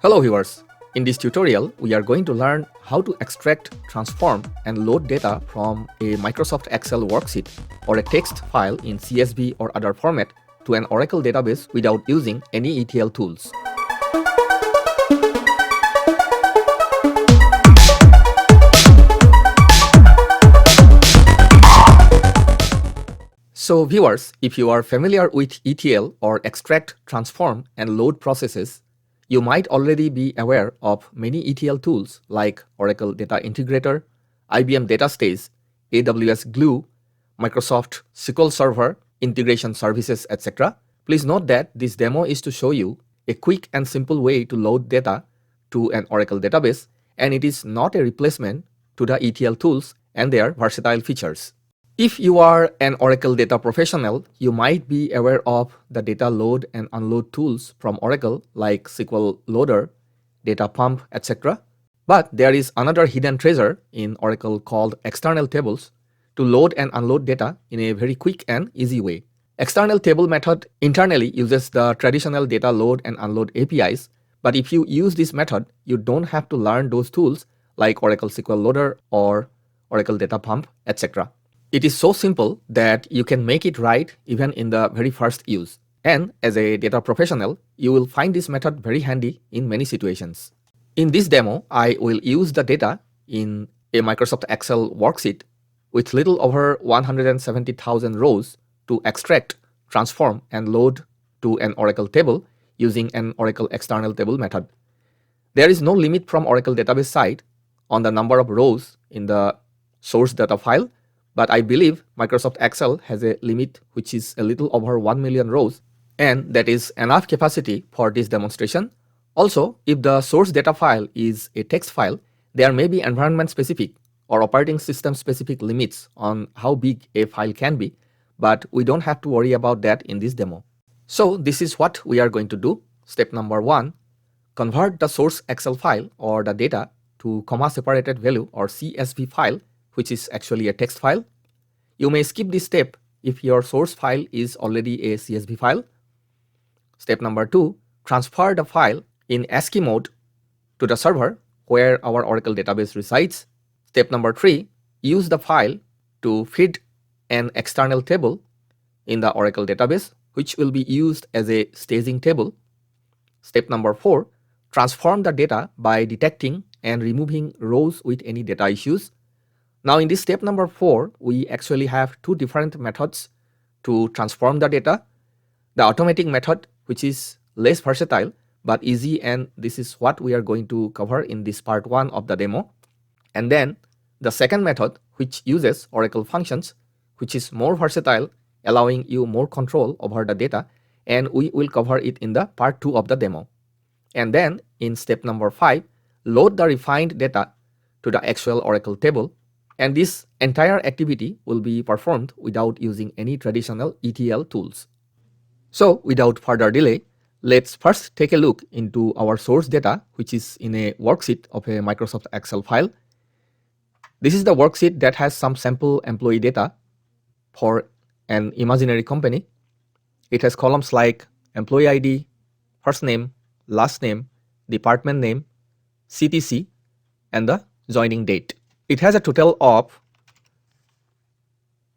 Hello viewers, in this tutorial we are going to learn how to extract, transform and load data from a Microsoft Excel worksheet or a text file in CSV or other format to an Oracle database without using any ETL tools. So viewers, if you are familiar with ETL or extract, transform and load processes, you might already be aware of many ETL tools like Oracle Data Integrator, IBM DATASTAGE, AWS GLUE, Microsoft SQL Server, integration services, etc. Please note that this demo is to show you a quick and simple way to load data to an Oracle database, and it is not a replacement to the ETL tools and their versatile features. If you are an Oracle data professional, you might be aware of the data load and unload tools from Oracle like SQL Loader, Data Pump, etc. But there is another hidden treasure in Oracle called external tables to load and unload data in a very quick and easy way. External table method internally uses the traditional data load and unload APIs, but if you use this method, you don't have to learn those tools like Oracle SQL Loader or Oracle Data Pump, etc. It is so simple that you can make it right even in the very first use. And as a data professional, you will find this method very handy in many situations. In this demo, I will use the data in a Microsoft Excel worksheet with little over 170,000 rows to extract, transform, and load to an Oracle table using an Oracle external table method. There is no limit from Oracle database side on the number of rows in the source data file, but I believe Microsoft Excel has a limit which is a little over 1 million rows, and that is enough capacity for this demonstration. Also, if the source data file is a text file, there may be environment specific or operating system specific limits on how big a file can be, but we don't have to worry about that in this demo. So this is what we are going to do. Step number 1, convert the source Excel file or the data to comma separated value or CSV file, which is actually a text file. You may skip this step if your source file is already a CSV file. Step number 2, transfer the file in ASCII mode to the server where our Oracle database resides. Step number 3, use the file to feed an external table in the Oracle database, which will be used as a staging table. Step number 4, transform the data by detecting and removing rows with any data issues. Now in this step number 4, we actually have two different methods to transform the data. The automatic method, which is less versatile but easy, and this is what we are going to cover in this part 1 of the demo. And then the second method, which uses Oracle functions, which is more versatile, allowing you more control over the data, and we will cover it in the part 2 of the demo. And then in step number 5, load the refined data to the actual Oracle table. And this entire activity will be performed without using any traditional ETL tools. So without further delay, let's first take a look into our source data, which is in a worksheet of a Microsoft Excel file. This is the worksheet that has some sample employee data for an imaginary company. It has columns like employee ID, first name, last name, department name, CTC, and the joining date. It has a total of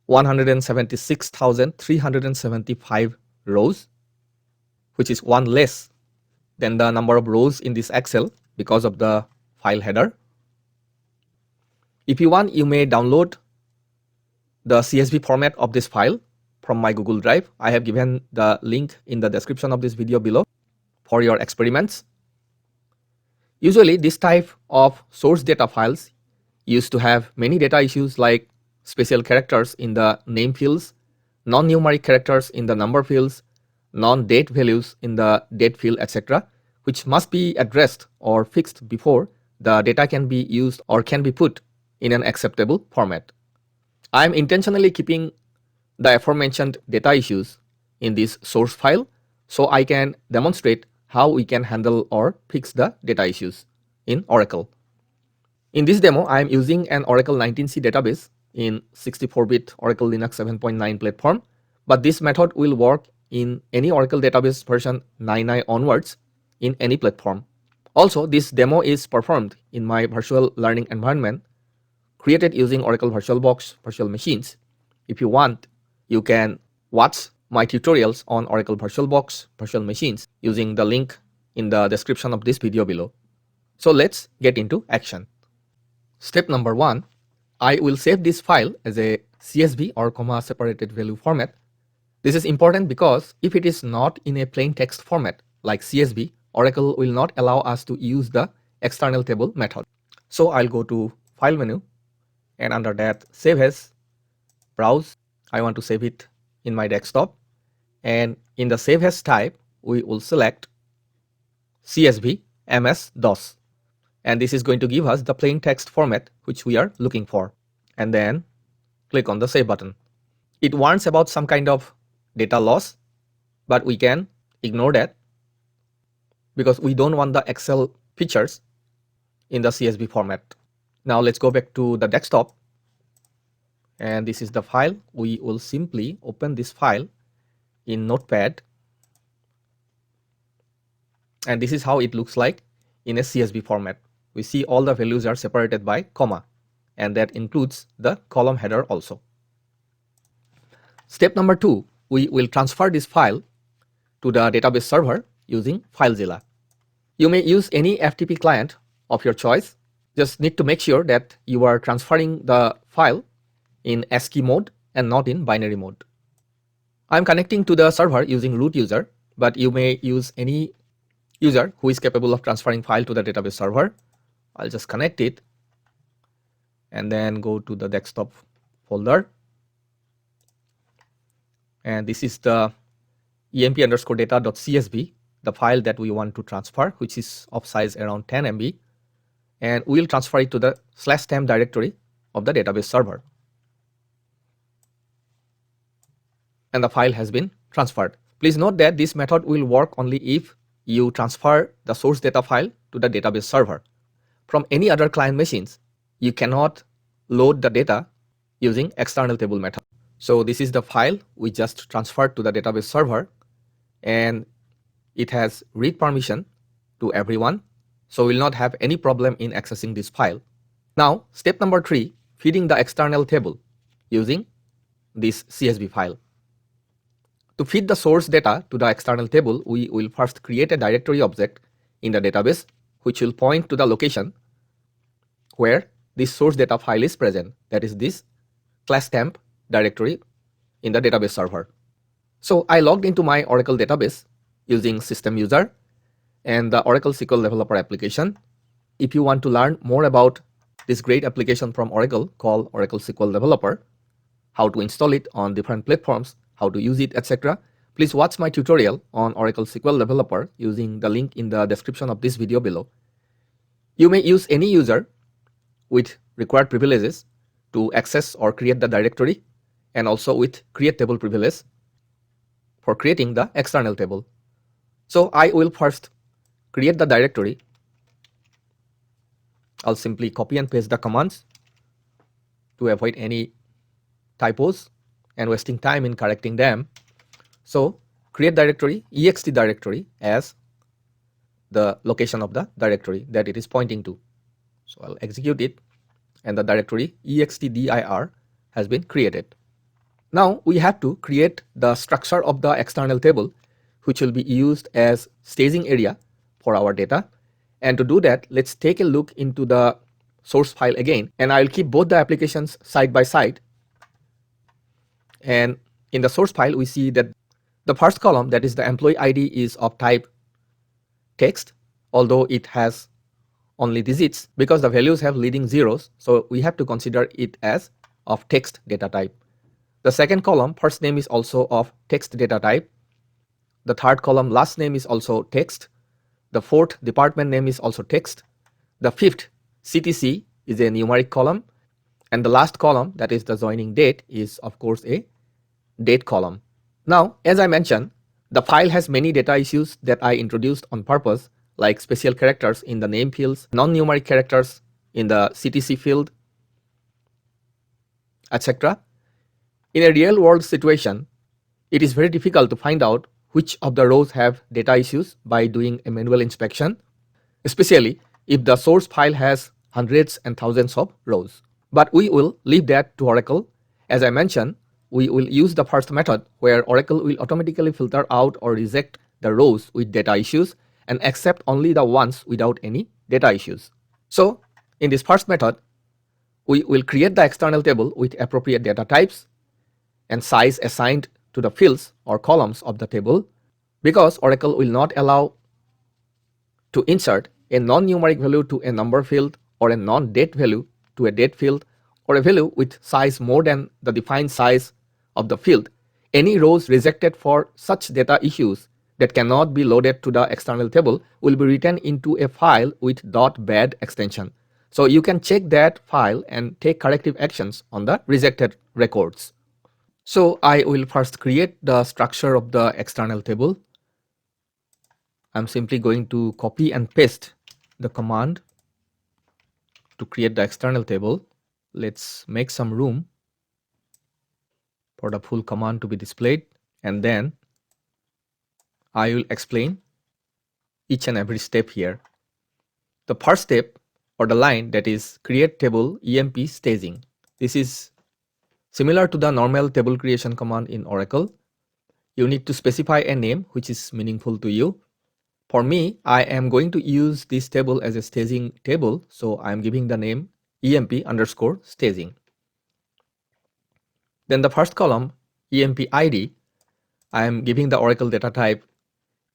176,375 rows, which is one less than the number of rows in this Excel because of the file header. If you want, you may download the CSV format of this file from my Google Drive. I have given the link in the description of this video below for your experiments. Usually this type of source data files used to have many data issues like special characters in the name fields, non-numeric characters in the number fields, non-date values in the date field, etc., which must be addressed or fixed before the data can be used or can be put in an acceptable format. I am intentionally keeping the aforementioned data issues in this source file so I can demonstrate how we can handle or fix the data issues in Oracle. In this demo, I am using an Oracle 19c database in 64-bit Oracle Linux 7.9 platform, but this method will work in any Oracle database version 9.9 onwards in any platform. Also, this demo is performed in my virtual learning environment created using Oracle VirtualBox virtual machines. If you want, you can watch my tutorials on Oracle VirtualBox virtual machines using the link in the description of this video below. So let's get into action. Step number 1, I will save this file as a CSV or comma separated value format. This is important because if it is not in a plain text format like CSV, Oracle will not allow us to use the external table method. So I'll go to File menu, and under that Save As, Browse. I want to save it in my desktop, and in the Save As type we will select CSV MS-DOS, and this is going to give us the plain text format which we are looking for, and then click on the Save button. It warns about some kind of data loss, but we can ignore that because we don't want the Excel features in the CSV format. Now let's go back to the desktop, and this is the file. We will simply open this file in Notepad, and this is how it looks like in a CSV format. We see all the values are separated by comma, and that includes the column header also. Step number 2, we will transfer this file to the database server using FileZilla. You may use any FTP client of your choice. Just need to make sure that you are transferring the file in ASCII mode and not in binary mode. I'm connecting to the server using root user, but you may use any user who is capable of transferring file to the database server. I'll just connect it and then go to the desktop folder. And this is the emp_data.csv, the file that we want to transfer, which is of size around 10 MB. And we'll transfer it to the /temp directory of the database server. And the file has been transferred. Please note that this method will work only if you transfer the source data file to the database server. From any other client machines, you cannot load the data using external table method. So this is the file we just transferred to the database server, and it has read permission to everyone. So we'll not have any problem in accessing this file. Now, step number 3, feeding the external table using this CSV file. To feed the source data to the external table, we will first create a directory object in the database, which will point to the location where this source data file is present. That is this /temp directory in the database server. So I logged into my Oracle database using system user and the Oracle SQL Developer application. If you want to learn more about this great application from Oracle called Oracle SQL Developer, how to install it on different platforms, how to use it, etc., please watch my tutorial on Oracle SQL Developer using the link in the description of this video below. You may use any user with required privileges to access or create the directory, and also with create table privilege for creating the external table. So I will first create the directory. I'll simply copy and paste the commands to avoid any typos and wasting time in correcting them. So create directory, ext directory as the location of the directory that it is pointing to. So I'll execute it, and the directory extdir has been created. Now we have to create the structure of the external table, which will be used as staging area for our data. And to do that, let's take a look into the source file again, and I'll keep both the applications side by side. And in the source file, we see that the first column, that is the employee ID, is of type text, although it has only digits because the values have leading zeros. So we have to consider it as of text data type. The second column, first name, is also of text data type. The third column, last name, is also text. The fourth, department name, is also text. The fifth, CTC, is a numeric column. And the last column, that is the joining date, is of course a date column. Now, as I mentioned, the file has many data issues that I introduced on purpose, like special characters in the name fields, non-numeric characters in the CTC field, etc. In a real world situation, it is very difficult to find out which of the rows have data issues by doing a manual inspection. especially if the source file has hundreds and thousands of rows. But we will leave that to Oracle. As I mentioned, we will use the first method where Oracle will automatically filter out or reject the rows with data issues and accept only the ones without any data issues. So in this first method, we will create the external table with appropriate data types and size assigned to the fields or columns of the table, because Oracle will not allow to insert a non-numeric value to a number field or a non-date value to a date field or a value with size more than the defined size of the field. Any rows rejected for such data issues that cannot be loaded to the external table will be written into a file with .bad extension. So you can check that file and take corrective actions on the rejected records. So I will first create the structure of the external table. I'm simply going to copy and paste the command to create the external table. Let's make some room for the full command to be displayed, and then I will explain each and every step here. The first step, or the line, that is create table EMP staging. This is similar to the normal table creation command in Oracle. You need to specify a name which is meaningful to you. For me, I am going to use this table as a staging table, so I am giving the name EMP underscore staging. Then the first column, EMP ID, I am giving the Oracle data type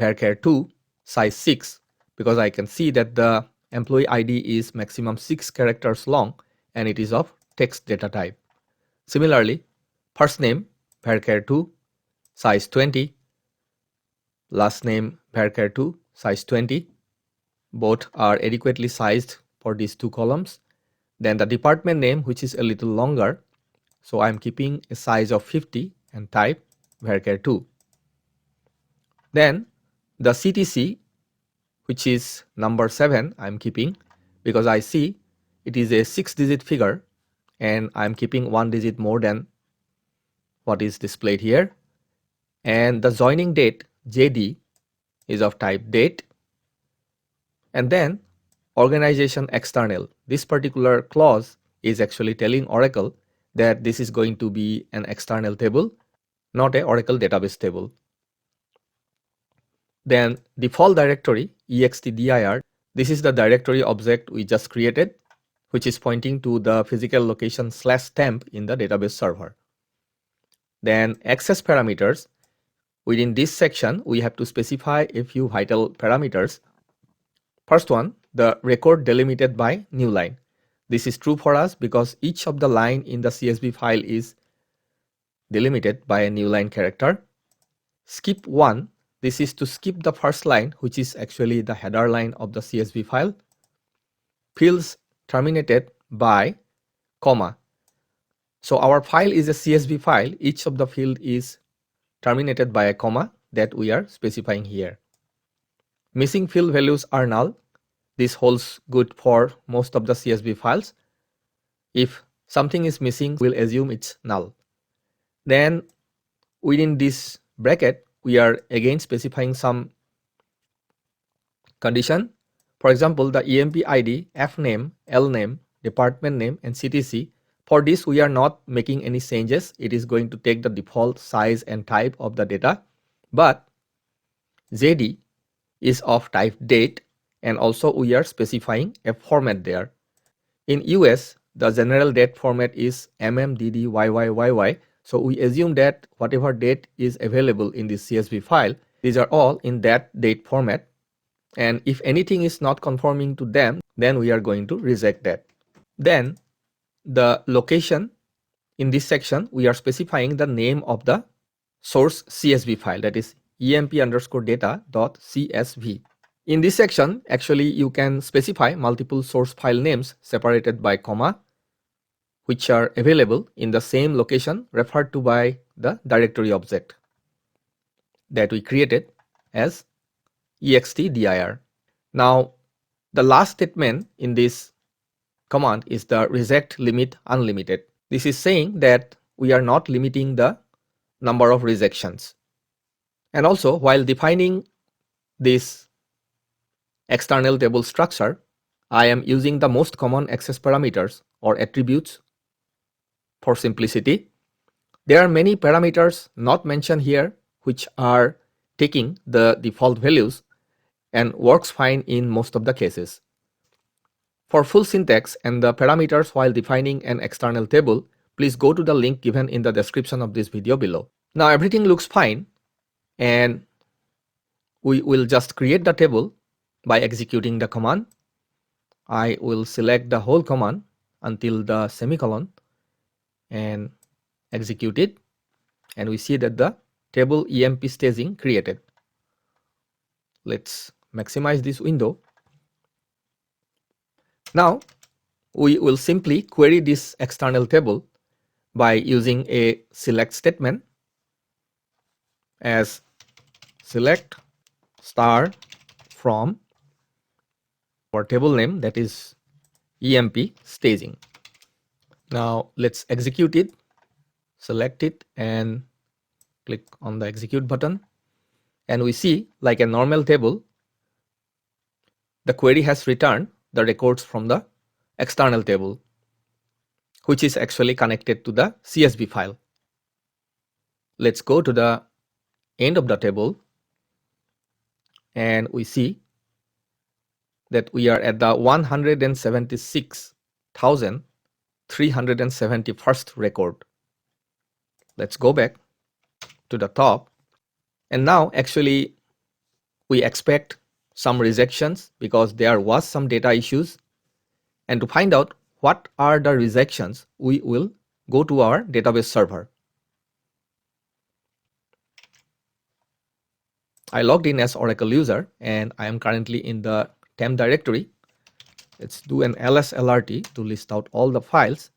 varchar2 size 6, because I can see that the employee ID is maximum 6 characters long and it is of text data type. Similarly, first name varchar2 size 20, last name varchar2 size 20. Both are adequately sized for these two columns. Then the department name, which is a little longer, so I'm keeping a size of 50 and type varchar2. Then the CTC, which is number 7, I'm keeping because I see it is a 6-digit figure and I'm keeping 1 digit more than what is displayed here. And the joining date, JD, is of type date. And then organization external. This particular clause is actually telling Oracle that this is going to be an external table, not a Oracle database table. Then default directory, extdir, this is the directory object we just created, which is pointing to the physical location /temp in the database server. Then access parameters. Within this section, we have to specify a few vital parameters. First one, the record delimited by new line. This is true for us because each of the line in the CSV file is delimited by a new line character. Skip 1, this is to skip the first line, which is actually the header line of the CSV file. Fields terminated by comma. So our file is a CSV file. Each of the field is terminated by a comma that we are specifying here. Missing field values are null. This holds good for most of the CSV files. If something is missing, we'll assume it's null. Then within this bracket, we are again specifying some condition. For example, the EMP ID, F name, L name, department name, and CTC. For this, we are not making any changes. It is going to take the default size and type of the data. But JD is of type date, and also we are specifying a format there. In US, the general date format is MMDDYYYY. So we assume that whatever date is available in this CSV file, these are all in that date format. And if anything is not conforming to them, then we are going to reject that. Then the location, in this section, we are specifying the name of the source CSV file, that is emp_data.csv. In this section, actually you can specify multiple source file names separated by comma, which are available in the same location referred to by the directory object that we created as extdir. Now, the last statement in this command is the reject limit unlimited. This is saying that we are not limiting the number of rejections. And also, while defining this external table structure, I am using the most common access parameters or attributes for simplicity. There are many parameters not mentioned here which are taking the default values and works fine in most of the cases. For full syntax and the parameters while defining an external table, please go to the link given in the description of this video below. Now everything looks fine, and we will just create the table by executing the command. I will select the whole command until the semicolon and execute it, and we see that the table EMP staging created. Let's maximize this window. Now we will simply query this external table by using a select statement as select star from our table name, that is EMP staging. Now let's execute it. Select it and click on the execute button, and we see, like a normal table, the query has returned the records from the external table, which is actually connected to the CSV file. Let's go to the end of the table, and we see that we are at the 176,371st record. Let's go back to the top, and now actually we expect some rejections because there was some data issues, and to find out what are the rejections, we will go to our database server. I logged in as Oracle user, and I am currently in the temp directory. Let's do an lslrt to list out all the files,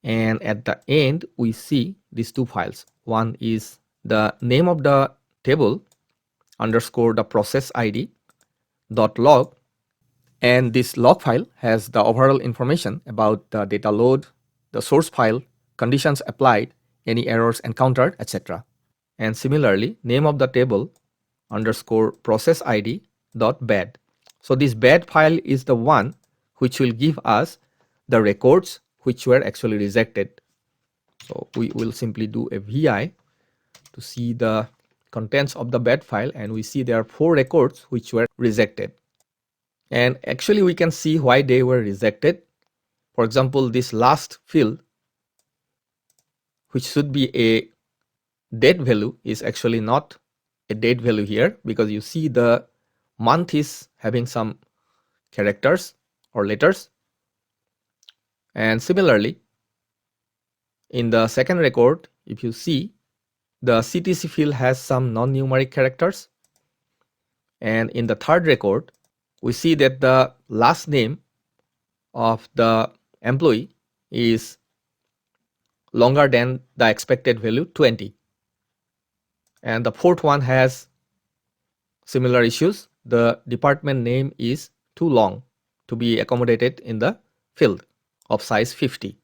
and at the end we see these two files. One is the name of the table underscore the process ID .log, and this log file has the overall information about the data load, the source file, conditions applied, any errors encountered, etc. And similarly, name of the table underscore process ID .bad. So this bad file is the one which will give us the records which were actually rejected. So we will simply do a VI to see the contents of the bad file, and we see there are 4 records which were rejected. And actually we can see why they were rejected. For example, this last field, which should be a date value, is actually not a date value here, because you see the month is having some characters or letters. And similarly, in the second record, if you see, the CTC field has some non-numeric characters. And in the third record, we see that the last name of the employee is longer than the expected value 20. And the fourth one has similar issues. The department name is too long to be accommodated in the field of size 50.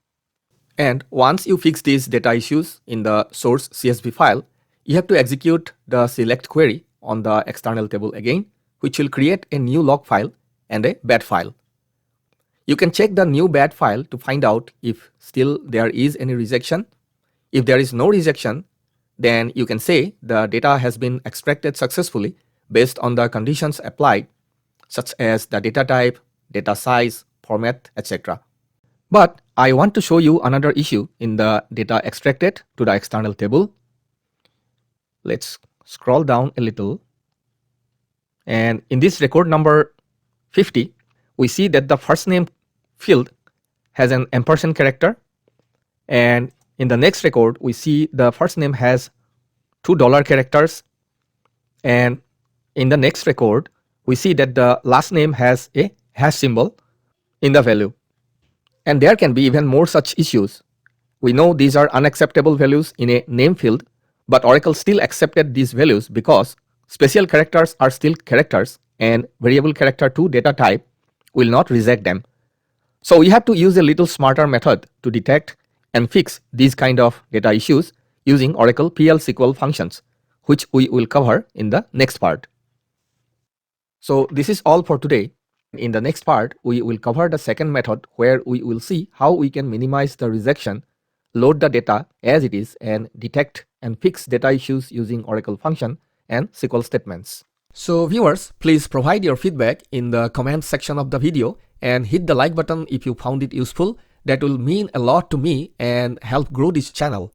And once you fix these data issues in the source CSV file, you have to execute the select query on the external table again, which will create a new log file and a bad file. You can check the new bad file to find out if still there is any rejection. If there is no rejection, then you can say the data has been extracted successfully based on the conditions applied, such as the data type, data size, format, etc. But I want to show you another issue in the data extracted to the external table. Let's scroll down a little. And in this record number 50, we see that the first name field has an ampersand character. And in the next record, we see the first name has $2 characters. And in the next record, we see that the last name has a hash symbol in the value. And there can be even more such issues. We know these are unacceptable values in a name field, but Oracle still accepted these values because special characters are still characters, and variable character to data type will not reject them. So we have to use a little smarter method to detect and fix these kind of data issues using Oracle PL SQL functions, which we will cover in the next part. So this is all for today. In the next part, we will cover the second method where we will see how we can minimize the rejection, load the data as it is, and detect and fix data issues using Oracle function and SQL statements. So viewers, please provide your feedback in the comment section of the video and hit the like button if you found it useful. That will mean a lot to me and help grow this channel.